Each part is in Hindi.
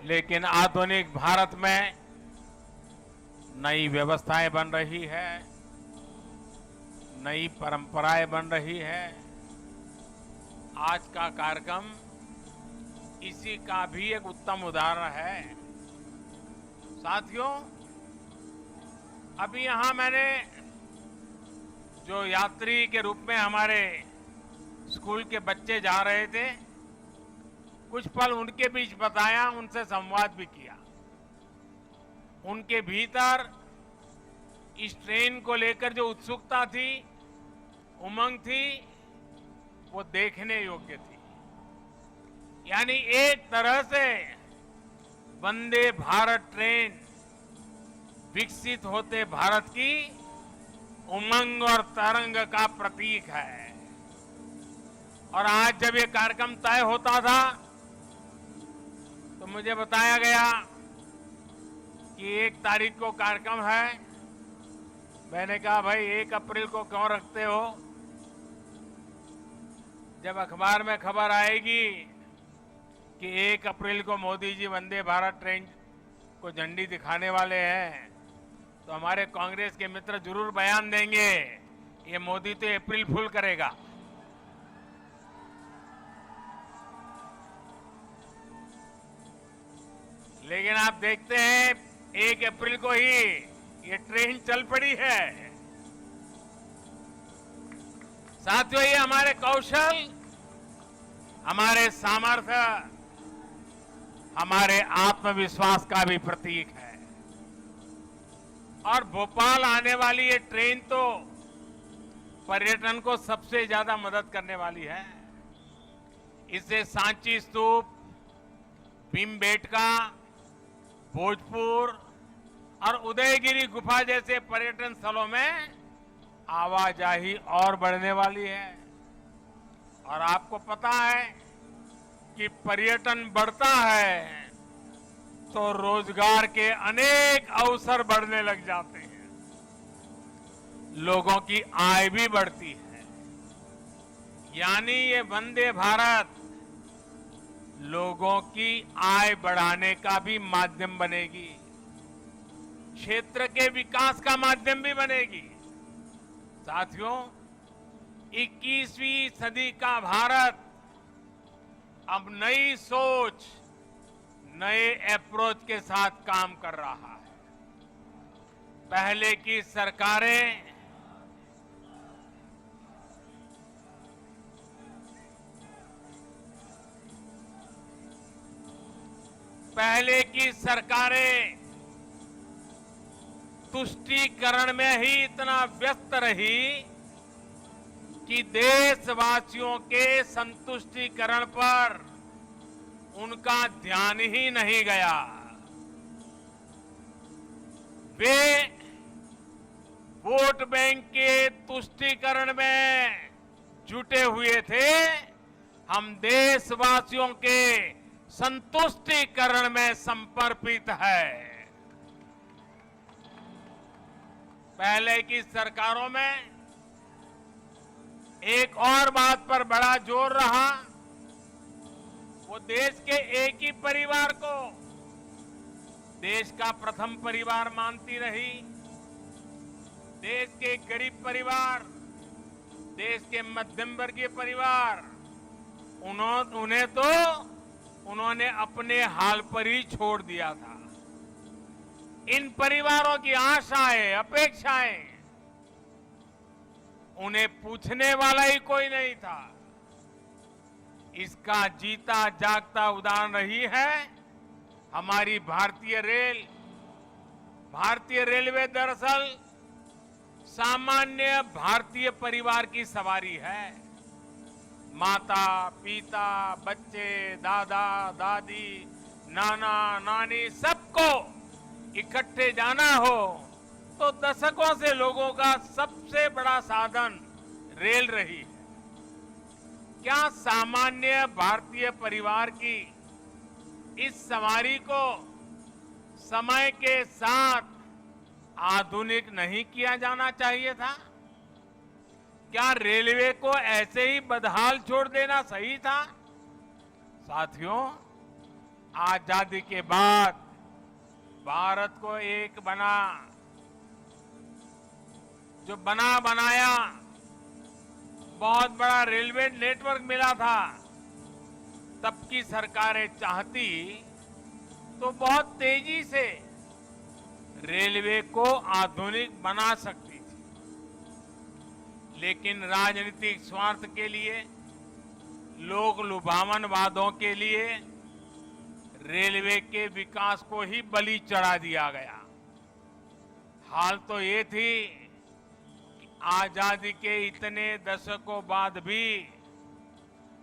लेकिन आधुनिक भारत में नई व्यवस्थाएं बन रही है, नई परंपराएं बन रही है। आज का कार्यक्रम इसी का भी एक उत्तम उदाहरण है। साथियों, अभी यहां मैंने जो यात्री के रूप में हमारे स्कूल के बच्चे जा रहे थे, कुछ पल उनके बीच बताया, उनसे संवाद भी किया। उनके भीतर इस ट्रेन को लेकर जो उत्सुकता थी, उमंग थी, वो देखने योग्य थी। यानी एक तरह से वंदे भारत ट्रेन विकसित होते भारत की उमंग और तरंग का प्रतीक है। और आज जब ये कार्यक्रम तय होता था तो मुझे बताया गया कि 1 तारीख को कार्यक्रम है। मैंने कहा, भाई 1 अप्रैल को क्यों रखते हो? जब अखबार में खबर आएगी कि 1 अप्रैल को मोदी जी वंदे भारत ट्रेन को झंडी दिखाने वाले हैं, तो हमारे कांग्रेस के मित्र जरूर बयान देंगे, ये मोदी तो अप्रैल फूल करेगा। लेकिन आप देखते हैं 1 अप्रैल को ही ये ट्रेन चल पड़ी है। साथियों, ये हमारे कौशल, हमारे सामर्थ्य, हमारे आत्मविश्वास का भी प्रतीक है। और भोपाल आने वाली ये ट्रेन तो पर्यटन को सबसे ज्यादा मदद करने वाली है। इससे सांची स्तूप, भीमबेटका, भोजपुर और उदयगिरी गुफा जैसे पर्यटन स्थलों में आवाजाही और बढ़ने वाली है। और आपको पता है कि पर्यटन बढ़ता है तो रोजगार के अनेक अवसर बढ़ने लग जाते हैं, लोगों की आय भी बढ़ती है। यानी ये वंदे भारत लोगों की आय बढ़ाने का भी माध्यम बनेगी, क्षेत्र के विकास का माध्यम भी बनेगी। साथियों, 21वीं सदी का भारत अब नई सोच, नए अप्रोच के साथ काम कर रहा है। पहले की सरकारें तुष्टीकरण में ही इतना व्यस्त रही कि देशवासियों के संतुष्टीकरण पर उनका ध्यान ही नहीं गया। वे वोट बैंक के तुष्टीकरण में जुटे हुए थे, हम देशवासियों के संतुष्टीकरण में समर्पित है। पहले की सरकारों में एक और बात पर बड़ा जोर रहा, वो देश के एक ही परिवार को देश का प्रथम परिवार मानती रही। देश के गरीब परिवार, देश के मध्यम वर्गीय परिवार, उन्होंने अपने हाल पर ही छोड़ दिया था। इन परिवारों की आशाएं, अपेक्षाएं, उन्हें पूछने वाला ही कोई नहीं था। इसका जीता जागता उदाहरण रही है हमारी भारतीय रेल। भारतीय रेलवे दरअसल सामान्य भारतीय परिवार की सवारी है। माता, पिता, बच्चे, दादा, दादी, नाना, नानी, सबको इकट्ठे जाना हो तो दशकों से लोगों का सबसे बड़ा साधन रेल रही है। क्या सामान्य भारतीय परिवार की इस सवारी को समय के साथ आधुनिक नहीं किया जाना चाहिए था? क्या रेलवे को ऐसे ही बदहाल छोड़ देना सही था? साथियों, आजादी के बाद भारत को एक जो बनाया बहुत बड़ा रेलवे नेटवर्क मिला था। तब की सरकारें चाहती तो बहुत तेजी से रेलवे को आधुनिक बना सकती थी, लेकिन राजनीतिक स्वार्थ के लिए, लोक लुभावन वादों के लिए रेलवे के विकास को ही बलि चढ़ा दिया गया। हाल तो ये थी कि आजादी के इतने दशकों बाद भी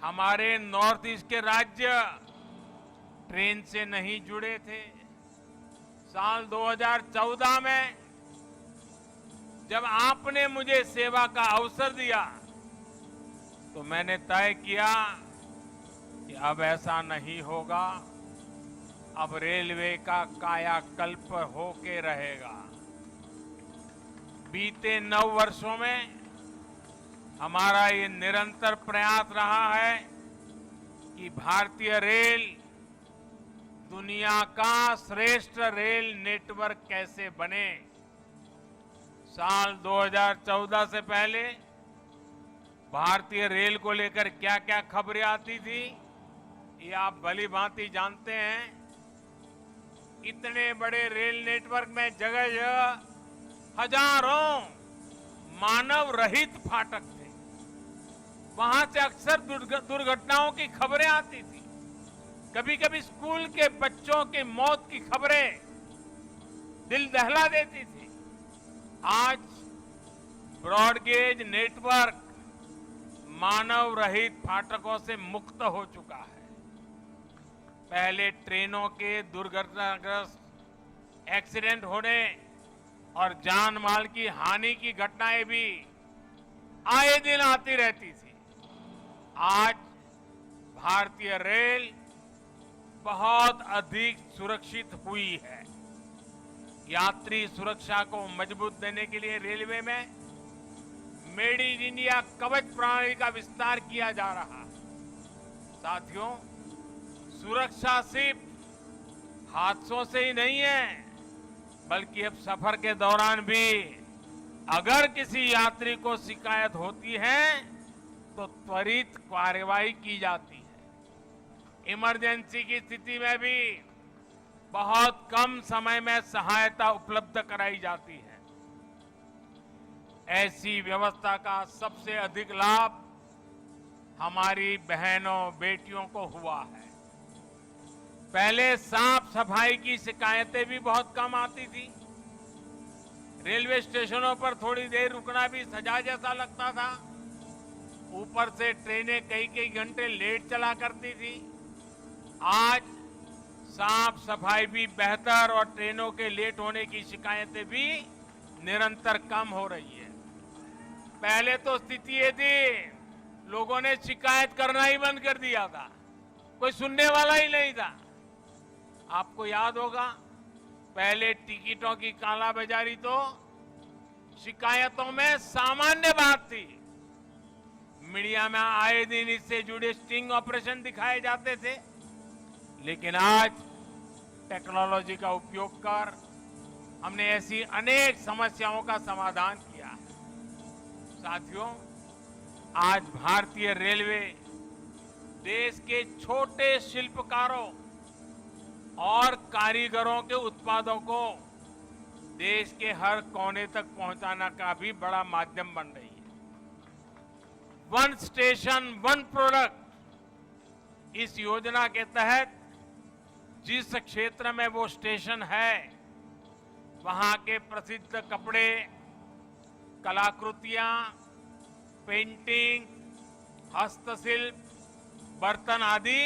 हमारे नॉर्थ ईस्ट के राज्य ट्रेन से नहीं जुड़े थे। साल 2014 में जब आपने मुझे सेवा का अवसर दिया तो मैंने तय किया कि अब ऐसा नहीं होगा, अब रेलवे का कायाकल्प होके रहेगा। बीते 9 वर्षों में हमारा ये निरंतर प्रयास रहा है कि भारतीय रेल दुनिया का श्रेष्ठ रेल नेटवर्क कैसे बने। साल 2014 से पहले भारतीय रेल को लेकर क्या क्या खबरें आती थी, ये आप भली भांति जानते हैं। इतने बड़े रेल नेटवर्क में जगह जगह हजारों मानव रहित फाटक थे। वहां से अक्सर दुर्घटनाओं की खबरें आती थी। कभी कभी स्कूल के बच्चों की मौत की खबरें दिल दहला देती थी। आज ब्रॉडगेज नेटवर्क मानव रहित फाटकों से मुक्त हो चुका है। पहले ट्रेनों के दुर्घटनाग्रस्त एक्सीडेंट होने और जान माल की हानि की घटनाएं भी आए दिन आती रहती थी। आज भारतीय रेल बहुत अधिक सुरक्षित हुई है। यात्री सुरक्षा को मजबूत देने के लिए रेलवे में मेड इन इंडिया कवच प्रणाली का विस्तार किया जा रहा। साथियों, सुरक्षा सिर्फ हादसों से ही नहीं है, बल्कि अब सफर के दौरान भी अगर किसी यात्री को शिकायत होती है तो त्वरित कार्रवाई की जाती है। इमरजेंसी की स्थिति में भी बहुत कम समय में सहायता उपलब्ध कराई जाती है। ऐसी व्यवस्था का सबसे अधिक लाभ हमारी बहनों बेटियों को हुआ है। पहले साफ सफाई की शिकायतें भी बहुत कम आती थी। रेलवे स्टेशनों पर थोड़ी देर रुकना भी सजा जैसा लगता था। ऊपर से ट्रेनें कई कई घंटे लेट चला करती थी। आज साफ सफाई भी बेहतर और ट्रेनों के लेट होने की शिकायतें भी निरंतर कम हो रही है। पहले तो स्थिति ये थी, लोगों ने शिकायत करना ही बंद कर दिया था, कोई सुनने वाला ही नहीं था। आपको याद होगा, पहले टिकटों की कालाबाजारी तो शिकायतों में सामान्य बात थी। मीडिया में आए दिन इससे जुड़े स्टिंग ऑपरेशन दिखाए जाते थे, लेकिन आज टेक्नोलॉजी का उपयोग कर हमने ऐसी अनेक समस्याओं का समाधान किया है। साथियों, आज भारतीय रेलवे देश के छोटे शिल्पकारों और कारीगरों के उत्पादों को देश के हर कोने तक पहुंचाना का भी बड़ा माध्यम बन रही है। वन स्टेशन वन प्रोडक्ट, इस योजना के तहत जिस क्षेत्र में वो स्टेशन है, वहां के प्रसिद्ध कपड़े, कलाकृतियां, पेंटिंग, हस्तशिल्प, बर्तन आदि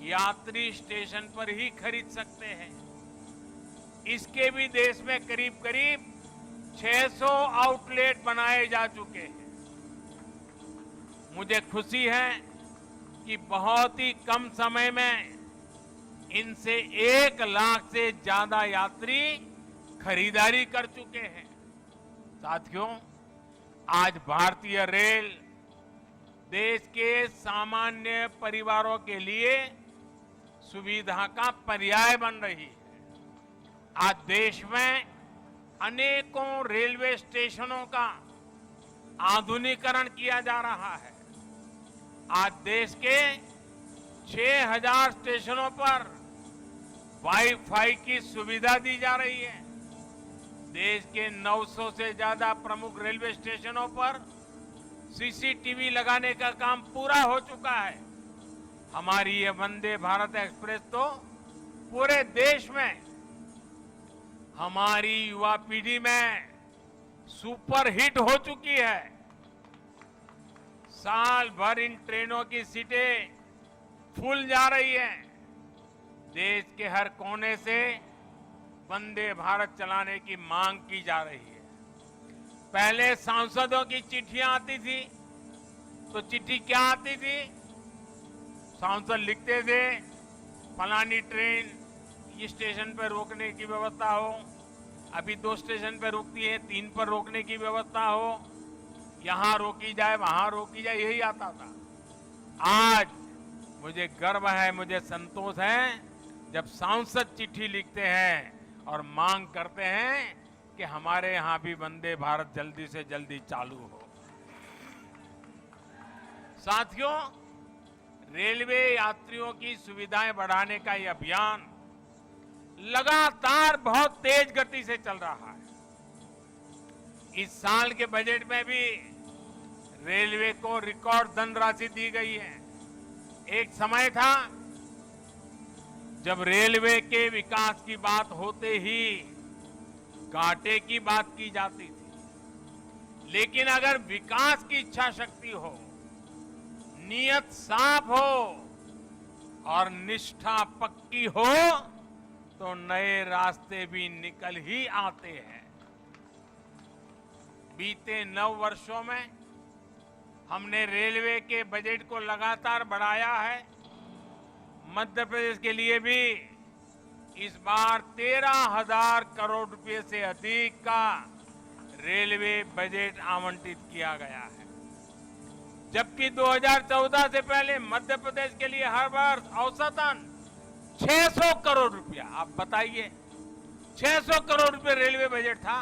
यात्री स्टेशन पर ही खरीद सकते हैं। इसके भी देश में करीब करीब 600 आउटलेट बनाए जा चुके हैं। मुझे खुशी है कि बहुत ही कम समय में इनसे 1 लाख से ज्यादा यात्री खरीदारी कर चुके हैं। साथियों, आज भारतीय रेल देश के सामान्य परिवारों के लिए सुविधा का पर्याय बन रही है। आज देश में अनेकों रेलवे स्टेशनों का आधुनिकीकरण किया जा रहा है। आज देश के 6000 स्टेशनों पर वाईफाई की सुविधा दी जा रही है। देश के 900 से ज्यादा प्रमुख रेलवे स्टेशनों पर सीसीटीवी लगाने का काम पूरा हो चुका है। हमारी ये वंदे भारत एक्सप्रेस तो पूरे देश में हमारी युवा पीढ़ी में सुपर हिट हो चुकी है। साल भर इन ट्रेनों की सीटें फुल जा रही हैं। देश के हर कोने से वंदे भारत चलाने की मांग की जा रही है। पहले सांसदों की चिट्ठियां आती थी, तो चिट्ठी क्या आती थी? सांसद लिखते थे फलानी ट्रेन इस स्टेशन पर रोकने की व्यवस्था हो, अभी 2 स्टेशन पर रुकती है, 3 पर रोकने की व्यवस्था हो, यहां रोकी जाए वहां रोकी जाए, यही आता था। आज मुझे गर्व है, मुझे संतोष है जब सांसद चिट्ठी लिखते हैं और मांग करते हैं कि हमारे यहां भी वंदे भारत जल्दी से जल्दी चालू हो। साथियों, रेलवे यात्रियों की सुविधाएं बढ़ाने का यह अभियान लगातार बहुत तेज गति से चल रहा है। इस साल के बजट में भी रेलवे को रिकॉर्ड धनराशि दी गई है। एक समय था जब रेलवे के विकास की बात होते ही घाटे की बात की जाती थी, लेकिन अगर विकास की इच्छा शक्ति हो, नियत साफ हो और निष्ठा पक्की हो तो नए रास्ते भी निकल ही आते हैं। बीते 9 वर्षों में हमने रेलवे के बजट को लगातार बढ़ाया है। मध्य प्रदेश के लिए भी इस बार 13,000 करोड़ रुपए से अधिक का रेलवे बजट आवंटित किया गया है, जबकि 2014 से पहले मध्य प्रदेश के लिए हर वर्ष औसतन 600 करोड़ रुपया, आप बताइए 600 करोड़ रुपए रेलवे बजट था।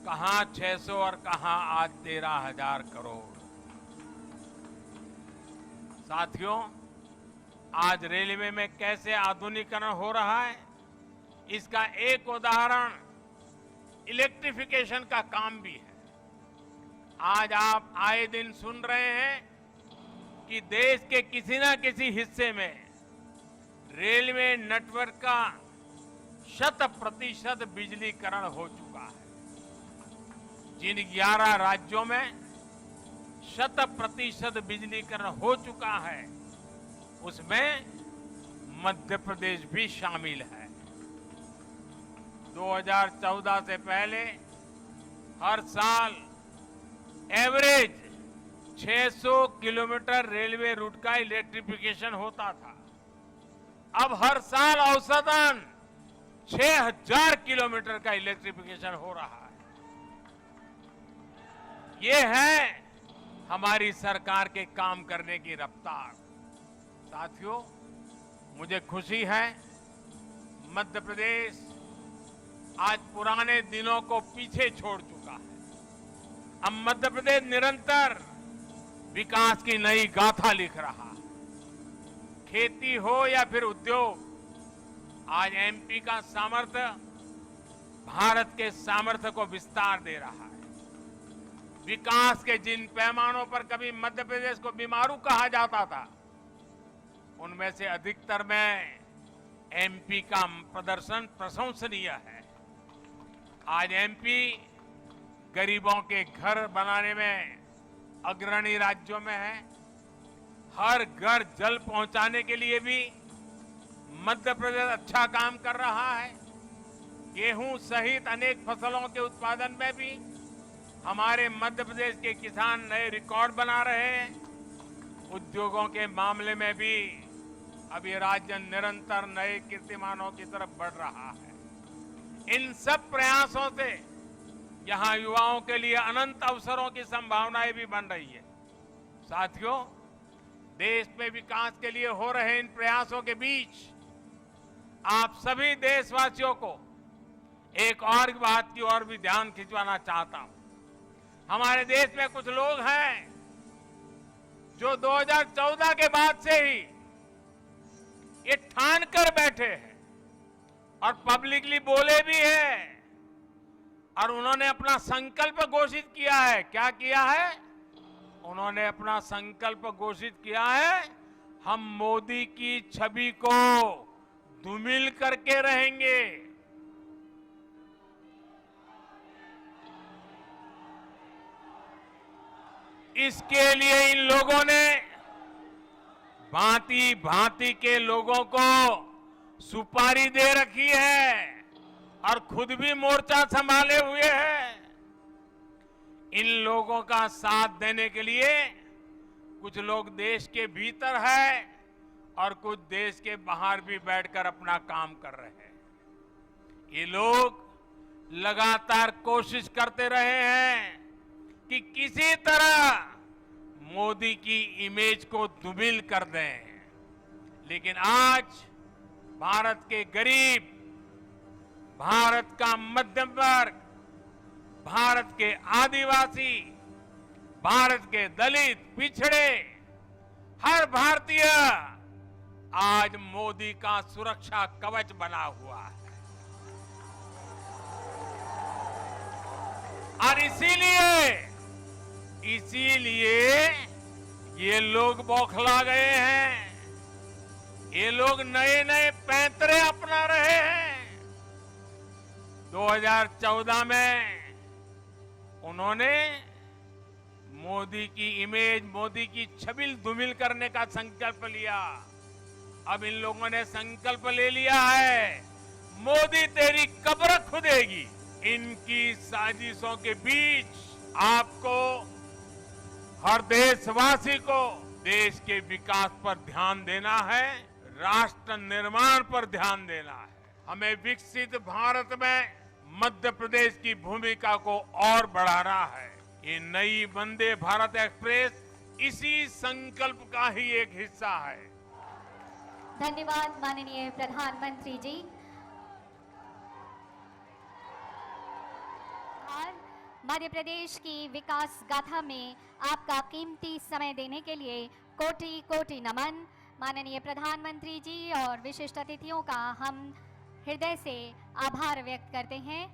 कहां 600 और कहां आज 13,000 करोड़। साथियों, आज रेलवे में कैसे आधुनिकीकरण हो रहा है, इसका एक उदाहरण इलेक्ट्रिफिकेशन का काम भी है। आज आप आए दिन सुन रहे हैं कि देश के किसी न किसी हिस्से में रेलवे नेटवर्क का 100% बिजलीकरण हो चुका है। जिन 11 राज्यों में 100% बिजलीकरण हो चुका है, उसमें मध्य प्रदेश भी शामिल है। 2014 से पहले हर साल एवरेज 600 किलोमीटर रेलवे रूट का इलेक्ट्रिफिकेशन होता था। अब हर साल औसतन 6000 किलोमीटर का इलेक्ट्रिफिकेशन हो रहा है। ये है हमारी सरकार के काम करने की रफ्तार। साथियों, मुझे खुशी है मध्य प्रदेश आज पुराने दिनों को पीछे छोड़ चुका है। अब मध्य प्रदेश निरंतर विकास की नई गाथा लिख रहा है। खेती हो या फिर उद्योग, आज एमपी का सामर्थ्य भारत के सामर्थ्य को विस्तार दे रहा है। विकास के जिन पैमानों पर कभी मध्य प्रदेश को बीमारू कहा जाता था, उनमें से अधिकतर में एमपी का प्रदर्शन प्रशंसनीय है। आज एमपी गरीबों के घर बनाने में अग्रणी राज्यों में है। हर घर जल पहुंचाने के लिए भी मध्य प्रदेश अच्छा काम कर रहा है। गेहूं सहित अनेक फसलों के उत्पादन में भी हमारे मध्य प्रदेश के किसान नए रिकॉर्ड बना रहे हैं। उद्योगों के मामले में भी अब ये राज्य निरंतर नए कीर्तिमानों की तरफ बढ़ रहा है। इन सब प्रयासों से यहां युवाओं के लिए अनंत अवसरों की संभावनाएं भी बन रही है। साथियों, देश में विकास के लिए हो रहे इन प्रयासों के बीच आप सभी देशवासियों को एक और बात की ओर भी ध्यान खिंचवाना चाहता हूं। हमारे देश में कुछ लोग हैं जो 2014 के बाद से ही ये ठान कर बैठे हैं और पब्लिकली बोले भी हैं और उन्होंने अपना संकल्प घोषित किया है। क्या किया है? उन्होंने अपना संकल्प घोषित किया है, हम मोदी की छवि को धूमिल करके रहेंगे। इसके लिए इन लोगों ने भांति भांति के लोगों को सुपारी दे रखी है और खुद भी मोर्चा संभाले हुए हैं। इन लोगों का साथ देने के लिए कुछ लोग देश के भीतर है और कुछ देश के बाहर भी बैठकर अपना काम कर रहे हैं। ये लोग लगातार कोशिश करते रहे हैं कि किसी तरह मोदी की इमेज को धूमिल कर दें, लेकिन आज भारत के गरीब, भारत का मध्यम वर्ग, भारत के आदिवासी, भारत के दलित, पिछड़े, हर भारतीय आज मोदी का सुरक्षा कवच बना हुआ है। और इसीलिए ये लोग बौखला गए हैं। ये लोग नए नए पैंतरे अपना रहे हैं। 2014 में उन्होंने मोदी की इमेज, मोदी की छवि धूमिल करने का संकल्प लिया। अब इन लोगों ने संकल्प ले लिया है, मोदी तेरी कब्र खुदेगी। इनकी साजिशों के बीच आपको, हर देशवासी को देश के विकास पर ध्यान देना है, राष्ट्र निर्माण पर ध्यान देना है। हमें विकसित भारत में मध्य प्रदेश की भूमिका को और बढ़ाना है। ये नई वंदे भारत एक्सप्रेस इसी संकल्प का ही एक हिस्सा है। धन्यवाद माननीय प्रधानमंत्री जी। और मध्य प्रदेश की विकास गाथा में आपका कीमती समय देने के लिए कोटि कोटि नमन। माननीय प्रधानमंत्री जी और विशिष्ट अतिथियों का हम हृदय से आभार व्यक्त करते हैं।